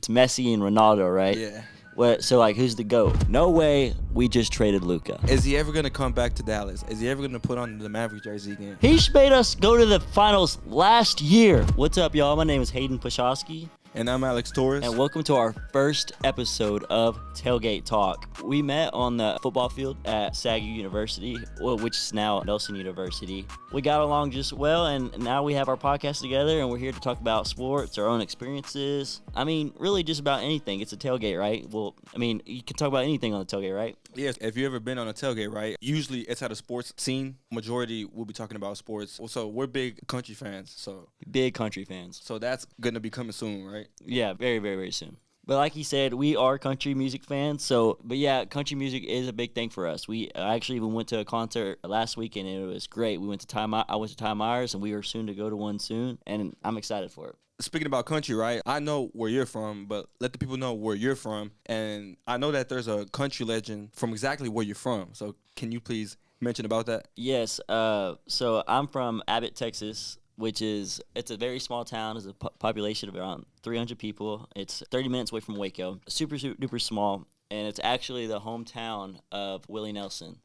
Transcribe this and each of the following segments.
it's Messi and Ronaldo, right? Yeah. So, like, who's the GOAT? No way we just traded Luka. Is he ever going to come back to Dallas? Is he ever going to put on the Maverick jersey again? He made us go to the finals last year. What's up, y'all? My name is Hayden Pustejovsky. And I'm Alex Torres. And welcome to our first episode of Tailgate Talk. We met on the football field at SAG University, which is now Nelson University. We got along just well, and now we have our podcast together, and we're here to talk about sports, our own experiences. I mean, really just about anything. It's a tailgate, right? Well, I mean, you can talk about anything on the tailgate, right? Yes, if you've ever been on a tailgate, right, usually it's at a sports scene. Majority will be talking about sports. So we're big country fans. Big country fans. So that's going to be coming soon, right? Yeah, very, very, very soon. But like he said, we are country music fans. But yeah, country music is a big thing for us. I actually even went to a concert last weekend, and it was great. I went to Ty Myers, and we are soon to go to one soon, and I'm excited for it. Speaking about country, right, I know where you're from, but let the people know where you're from. And I know that there's a country legend from exactly where you're from. So can you please mention about that? Yes. So I'm from Abbott, Texas, it's a very small town. It's a population of around 300 people. It's 30 minutes away from Waco. Super, super duper small. And it's actually the hometown of Willie Nelson.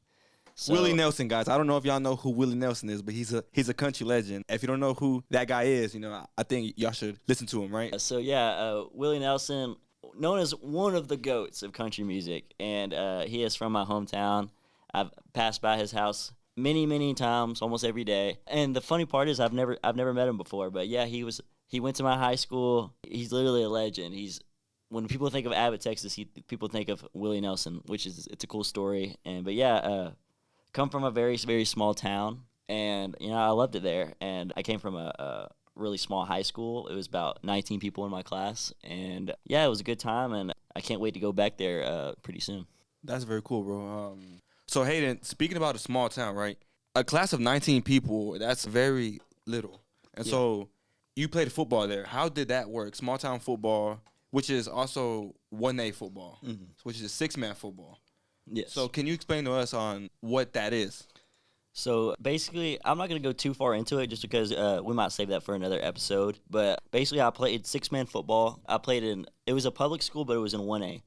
So, Willie Nelson, guys. I don't know if y'all know who Willie Nelson is, but he's a country legend. If you don't know who that guy is, I think y'all should listen to him, right? Willie Nelson, known as one of the GOATs of country music, and he is from my hometown. I've passed by his house many, many times, almost every day. And the funny part is I've never met him before, but yeah, he went to my high school. He's literally a legend. When people think of Abbott, Texas, people think of Willie Nelson, it's a cool story. Come from a very, very small town, and I loved it there. And I came from a really small high school. It was about 19 people in my class, and yeah, it was a good time, and I can't wait to go back there pretty soon. That's very cool, bro. So Hayden, speaking about a small town, right? A class of 19 people, that's very little. And so you played football there. How did that work? Small town football, which is also 1A football, which is a 6-man football. Yes. So can you explain to us on what that is? So basically, I'm not going to go too far into it just because we might save that for another episode. But basically, I played 6-man football. It was a public school, but it was in 1A.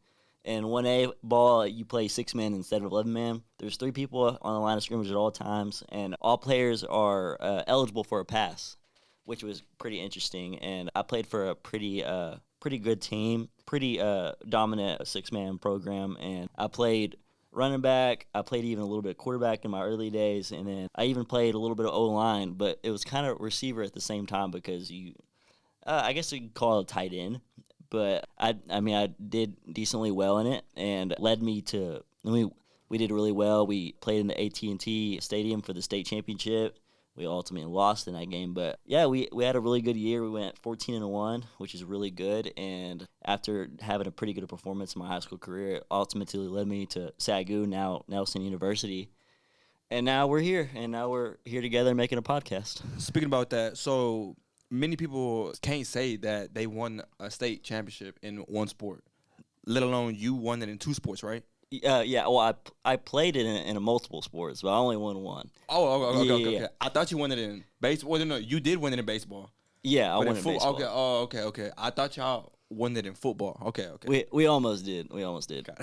In 1A ball, you play 6-man instead of 11-man. There's 3 people on the line of scrimmage at all times, and all players are eligible for a pass, which was pretty interesting. And I played for a pretty good team, pretty dominant 6-man program, and I played running back. I played even a little bit of quarterback in my early days, and then I even played a little bit of O-line, but it was kind of receiver at the same time because I guess you could call it a tight end. But I did decently well in it, and led me to. We did really well. We played in the AT&T Stadium for the state championship. We ultimately lost in that game, but yeah, we had a really good year. We went 14-1, which is really good. And after having a pretty good performance in my high school career, it ultimately led me to SAGU, now Nelson University. And now we're here, together making a podcast. Speaking about that, so many people can't say that they won a state championship in one sport, let alone you won it in 2 sports, right? Yeah. Well, I played it in a multiple sports, but I only won one. Oh, okay. I thought you won it in baseball. Well, no, you did win it in baseball. Yeah, I won it in baseball. Okay. Oh, okay. I thought y'all won it in football. Okay. We almost did.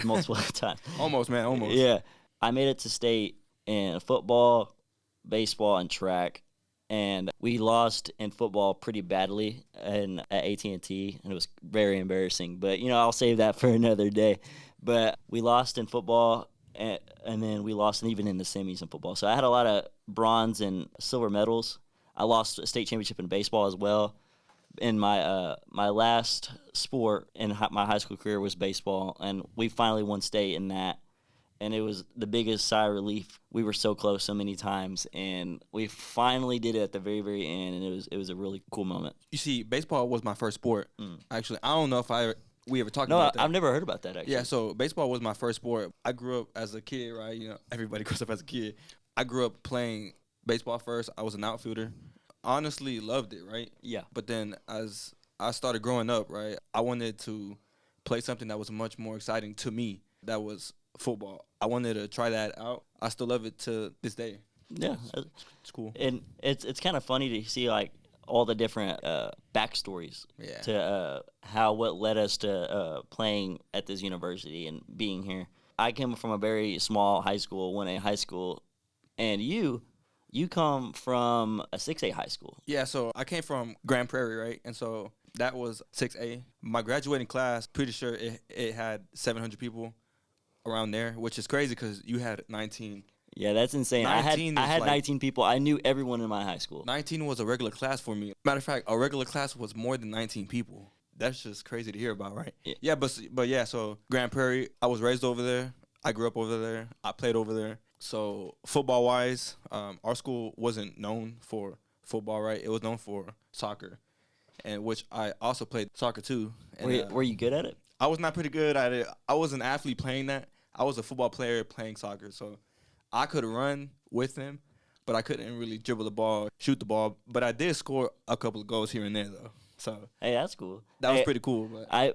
Multiple times. Almost, man. Almost. Yeah. I made it to state in football, baseball, and track. And we lost in football pretty badly at AT&T, and it was very embarrassing. But, I'll save that for another day. But we lost in football, and then we lost even in the semis in football. So I had a lot of bronze and silver medals. I lost a state championship in baseball as well. In my last sport in my high school career was baseball, and we finally won state in that. And it was the biggest sigh of relief. We were so close so many times, and we finally did it at the very, very end, and it was a really cool moment. You see, baseball was my first sport. Actually, I don't know if we ever talked about that. No, I've never heard about that, actually. Yeah, so baseball was my first sport. I grew up as a kid, right? Everybody grows up as a kid. I grew up playing baseball first. I was an outfielder. Honestly, loved it, right? Yeah. But then as I started growing up, right, I wanted to play something that was much more exciting to me. That was football. I wanted to try that out. I still love it to this day. Yeah. It's cool. And it's kind of funny to see, like, all the different backstories to what led us to playing at this university and being here. I came from a very small high school, 1A high school, and you come from a 6A high school. Yeah, so I came from Grand Prairie, right? And so that was 6A. My graduating class, pretty sure it had 700 people around there, which is crazy because you had 19. Yeah, that's insane. I had 19 people. I knew everyone in my high school. 19 was a regular class for me. Matter of fact, a regular class was more than 19 people. That's just crazy to hear about, right? Yeah, but yeah, so Grand Prairie, I was raised over there. I grew up over there. I played over there. So football-wise, our school wasn't known for football, right? It was known for soccer, and which I also played soccer too. And, were you good at it? I was not pretty good at it. I was an athlete playing that. I was a football player playing soccer, so I could run with them, but I couldn't really dribble the ball, shoot the ball. But I did score a couple of goals here and there, though. So hey, that's cool. That was pretty cool. But I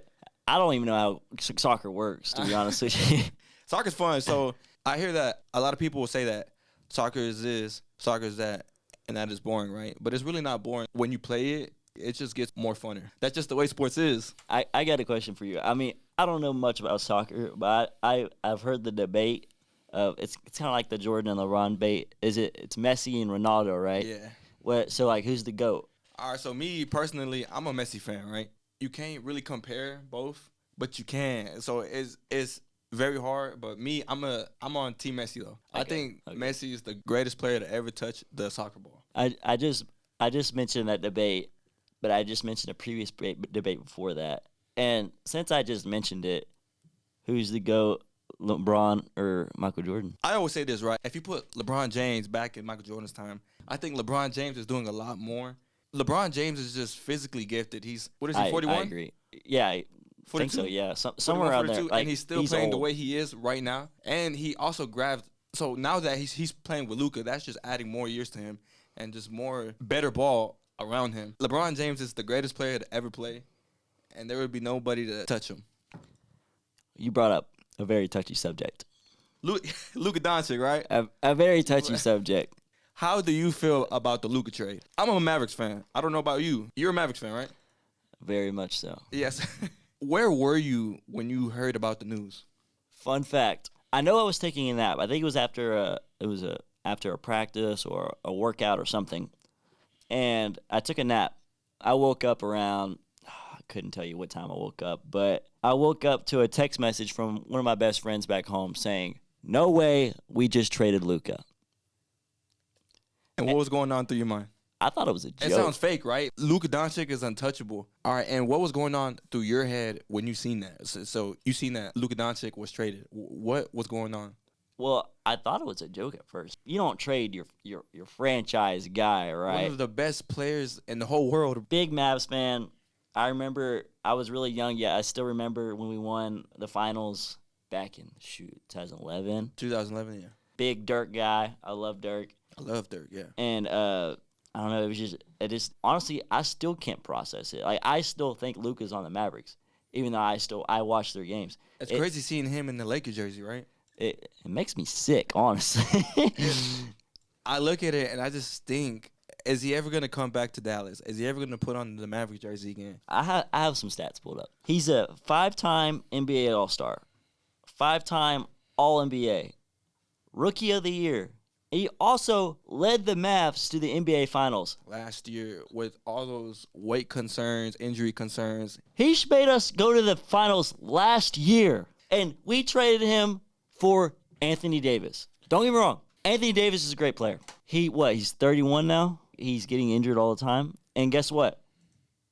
don't even know how soccer works, to be honest with you. Soccer's fun. So I hear that a lot of people will say that soccer is this, soccer is that, and that is boring, right? But it's really not boring. When you play it, it just gets more funner. That's just the way sports is. I got a question for you. I mean, I don't know much about soccer, but I've heard the debate of it's kind of like the Jordan and LeBron debate. It's Messi and Ronaldo, right? Yeah. So like, who's the GOAT? All right, so me personally, I'm a Messi fan, right? You can't really compare both, but you can. So it's very hard, but me, I'm on Team Messi though. Okay. I think Messi is the greatest player to ever touch the soccer ball. I just mentioned that debate, but I just mentioned a previous debate before that. And since I just mentioned it, who's the GOAT, LeBron or Michael Jordan? I always say this, right? If you put LeBron James back in Michael Jordan's time, I think LeBron James is doing a lot more. LeBron James is just physically gifted. He's, 41? I agree. Yeah, I 42? think so, yeah. Somewhere around there. Like, and he's still playing old. the way he is right now. And he also grabbed, so now that he's playing with Luka, that's just adding more years to him and just more better ball around him. LeBron James is the greatest player to ever play, and there would be nobody to touch him. You brought up a very touchy subject. Luka Dončić, right? A very touchy subject. How do you feel about the Luka trade? I'm a Mavericks fan. I don't know about you. You're a Mavericks fan, right? Very much so. Yes. Where were you when you heard about the news? Fun fact. I know I was taking a nap. I think it was after a practice or a workout or something. And I took a nap. I woke up around, I couldn't tell you what time I woke up, but I woke up to a text message from one of my best friends back home saying, "No way, we just traded Luka." And what was going on through your mind? I thought it was a joke. It sounds fake, right? Luka Dončić is untouchable. All right, and what was going on through your head when you seen that? So you seen that Luka Dončić was traded. What was going on? Well, I thought it was a joke at first. You don't trade your franchise guy, right? One of the best players in the whole world. Big Mavs fan. I remember I was really young. Yeah, I still remember when we won the finals back in 2011. 2011, yeah. Big Dirk guy. I love Dirk. I love Dirk, yeah. And I don't know. It just honestly, I still can't process it. Like, I still think Luka's on the Mavericks, even though I watch their games. It's crazy seeing him in the Lakers jersey, right? It makes me sick, honestly. I look at it and I just think, is he ever going to come back to Dallas? Is he ever going to put on the Mavericks jersey again? I have some stats pulled up. He's a 5-time NBA All-Star, 5-time All-NBA, Rookie of the Year. He also led the Mavs to the NBA Finals last year with all those weight concerns, injury concerns. He made us go to the finals last year, and we traded him for Anthony Davis. Don't get me wrong. Anthony Davis is a great player. He's 31 now. He's getting injured all the time. And guess what?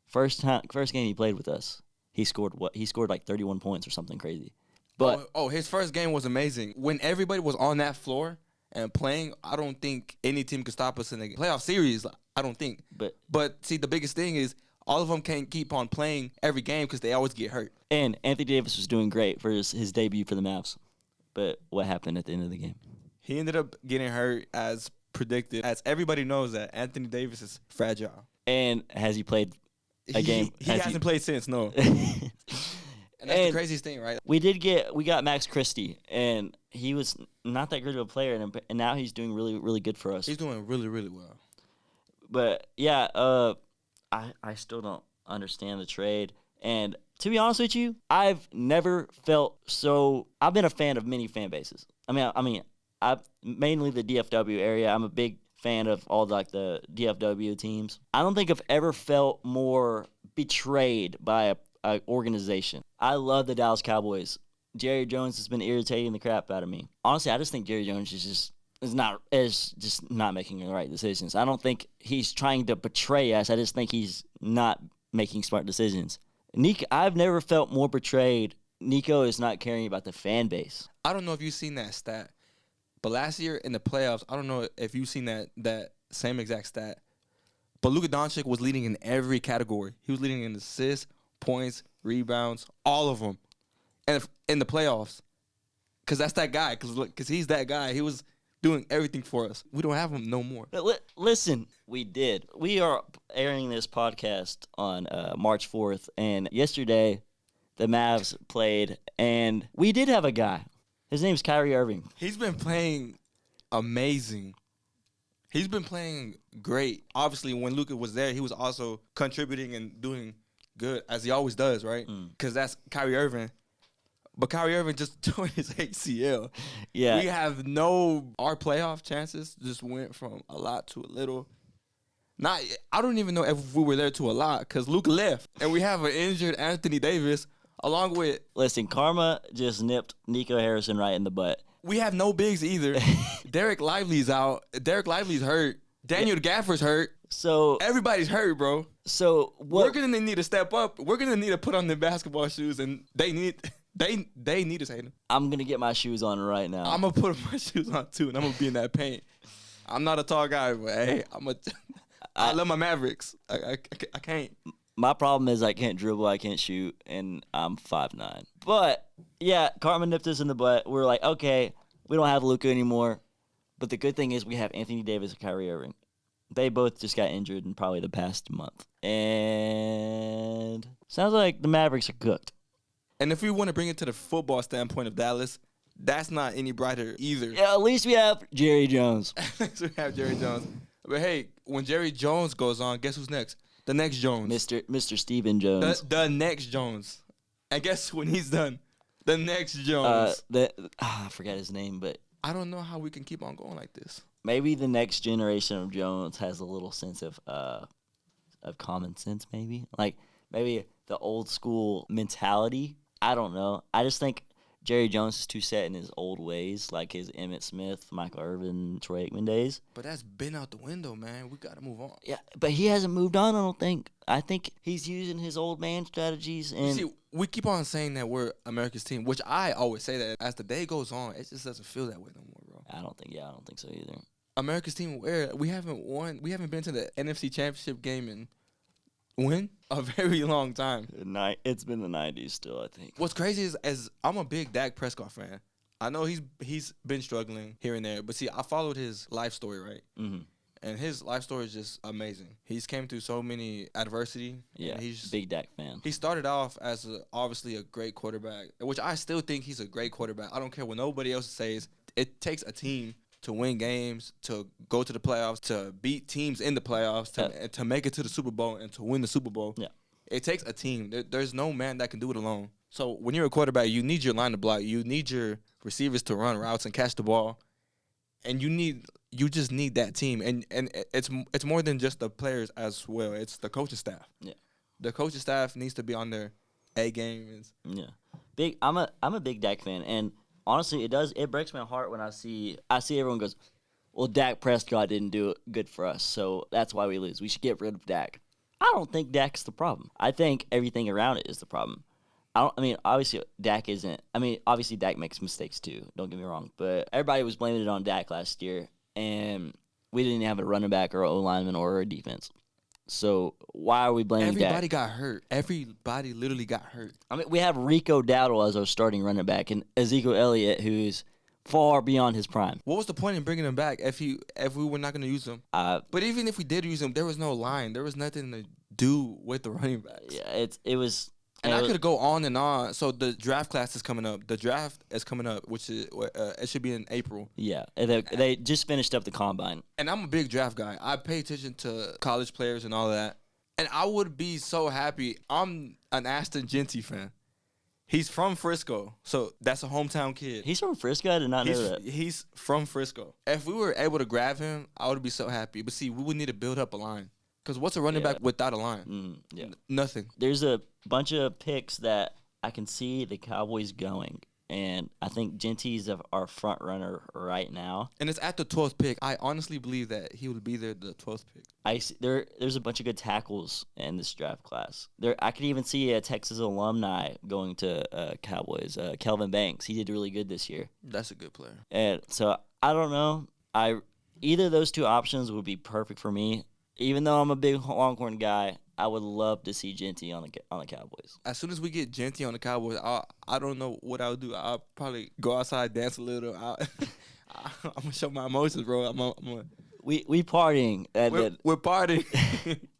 First game he played with us, he scored what? He scored like 31 points or something crazy. But his first game was amazing. When everybody was on that floor and playing, I don't think any team could stop us in the playoff series. I don't think. But see, the biggest thing is all of them can't keep on playing every game because they always get hurt. And Anthony Davis was doing great for his debut for the Mavs. But what happened at the end of the game? He ended up getting hurt as predicted. As everybody knows that Anthony Davis is fragile. And has he played a game? He hasn't played since, no. And that's the craziest thing, right? We got Max Christie, and he was not that great of a player, and now he's doing really, really good for us. He's doing really, really well. But yeah, I still don't understand the trade. And to be honest with you, I've never felt so. I've been a fan of many fan bases. I mainly the DFW area. I'm a big fan of all like the DFW teams. I don't think I've ever felt more betrayed by a organization. I love the Dallas Cowboys. Jerry Jones has been irritating the crap out of me. Honestly, I just think Jerry Jones is just not making the right decisions. I don't think he's trying to betray us. I just think he's not making smart decisions. Nico, I've never felt more betrayed. Nico is not caring about the fan base. I don't know if you've seen that stat, but last year in the playoffs, I don't know if you've seen that same exact stat, but Luka Dončić was leading in every category. He was leading in assists, points, rebounds, all of them, and in the playoffs, because that's that guy. Because he's that guy. He was doing everything for us. We don't have him no more. But listen, we did. We are airing this podcast on March 4th, and yesterday the Mavs played, and we did have a guy. His name's Kyrie Irving. He's been playing amazing. He's been playing great. Obviously, when Luka was there, he was also contributing and doing good, as he always does, right? Because that's Kyrie Irving. But Kyrie Irving just tore his ACL. Yeah. We have our playoff chances just went from a lot to a little. I don't even know if we were there to a lot because Luka left. And we have an injured Anthony Davis along with. Listen, karma just nipped Nico Harrison right in the butt. We have no bigs either. Derek Lively's out. Derek Lively's hurt. Daniel Gaffer's hurt. So everybody's hurt, bro. So we're gonna need to step up. We're gonna need to put on their basketball shoes, and they need us, Hayden. I'm gonna get my shoes on right now. I'm gonna put my shoes on too, and I'm gonna be in that paint. I'm not a tall guy, but hey, I love my Mavericks. I can't. My problem is I can't dribble, I can't shoot, and I'm 5'9". But yeah, Cartman nipped us in the butt. We're like, okay, we don't have Luka anymore. But the good thing is we have Anthony Davis and Kyrie Irving. They both just got injured in probably the past month. And sounds like the Mavericks are cooked. And if we want to bring it to the football standpoint of Dallas, that's not any brighter either. Yeah, at least we have Jerry Jones. We have Jerry Jones. But hey, when Jerry Jones goes on, guess who's next? The next Jones. Mr. Steven Jones. The next Jones. And guess when he's done? The next Jones. I forgot his name, but I don't know how we can keep on going like this. Maybe the next generation of Jones has a little sense of common sense, maybe. Like, maybe the old school mentality. I don't know. I just think Jerry Jones is too set in his old ways, like his Emmitt Smith, Michael Irvin, Troy Aikman days. But that's been out the window, man. We got to move on. Yeah, but he hasn't moved on, I don't think. I think he's using his old man strategies. And see, we keep on saying that we're America's team, which I always say that. As the day goes on, it just doesn't feel that way no more, bro. I don't think so either. America's team, where we haven't won. We haven't been to the NFC Championship game in a very long time. It's been the 90s still, I think. What's crazy is I'm a big Dak Prescott fan. I know he's been struggling here and there, but see, I followed his life story, right? Mm-hmm. And his life story is just amazing. He's came through so many adversity. Yeah, he's big Dak fan. He started off as obviously a great quarterback, which I still think he's a great quarterback. I don't care what nobody else says. It takes a team to win games, to go to the playoffs, to beat teams in the playoffs, to make it to the Super Bowl and to win the Super Bowl. Yeah. It takes a team. There's no man that can do it alone. So when you're a quarterback, you need your line to block. You need your receivers to run routes and catch the ball. And you just need that team. And it's more than just the players as well. It's the coaching staff. Yeah. The coaching staff needs to be on their A game. Yeah. I'm a big Dak fan, and honestly, it breaks my heart when I see everyone goes, well, Dak Prescott didn't do it good for us, so that's why we lose. We should get rid of Dak. I don't think Dak's the problem. I think everything around it is the problem. Obviously, Dak makes mistakes too. Don't get me wrong. But everybody was blaming it on Dak last year, and we didn't have a running back or an O-lineman or a defense. So why are we blaming Dak? Everybody got hurt. Everybody literally got hurt. We have Rico Dowdle as our starting running back and Ezekiel Elliott, who's far beyond his prime. What was the point in bringing him back if we were not going to use him? But even if we did use him, there was no line. There was nothing to do with the running backs. Yeah, it was. And I could go on and on. So the draft class is coming up. The draft is coming up, which is it should be in April. Yeah, they just finished up the combine. And I'm a big draft guy. I pay attention to college players and all that. And I would be so happy. I'm an Aston Genty fan. He's from Frisco, so that's a hometown kid. He's from Frisco? I did not know that. He's from Frisco. If we were able to grab him, I would be so happy. But see, we would need to build up a line. Because what's a running back without a line? Nothing. There's a bunch of picks that I can see the Cowboys going. And I think Genty's our front runner right now. And it's at the 12th pick. I honestly believe that he would be there the 12th pick. There's a bunch of good tackles in this draft class. I could even see a Texas alumni going to Cowboys. Kelvin Banks, he did really good this year. That's a good player. And so I don't know. Either of those two options would be perfect for me. Even though I'm a big Longhorn guy, I would love to see Genty on the Cowboys. As soon as we get Genty on the Cowboys, I don't know what I'll do. I'll probably go outside, dance a little. I'm gonna show my emotions, bro. We partying we're partying.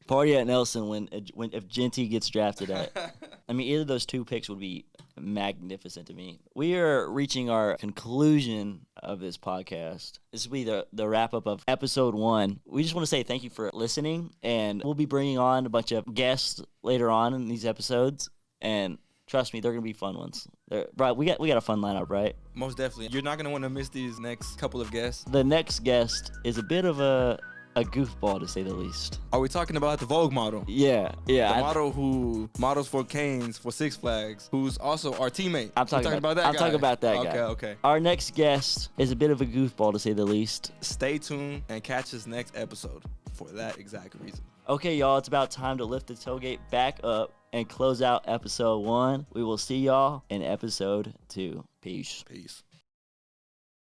Party at Nelson if Genty gets drafted at. I mean, either of those two picks would be magnificent to me. We are reaching our conclusion of this podcast. This will be the wrap up of episode 1. We just want to say thank you for listening, and we'll be bringing on a bunch of guests later on in these episodes. And trust me, they're gonna be fun ones. Right, we got a fun lineup, right? Most definitely. You're not gonna want to miss these next couple of guests. The next guest is a bit of a goofball, to say the least. Are we talking about the Vogue model? Yeah. The model who models for Canes, for Six Flags, who's also our teammate. I'm talking about that guy. I'm talking about that guy. Okay. Our next guest is a bit of a goofball, to say the least. Stay tuned and catch us next episode for that exact reason. Okay, y'all, it's about time to lift the tailgate back up and close out episode 1. We will see y'all in episode 2. Peace.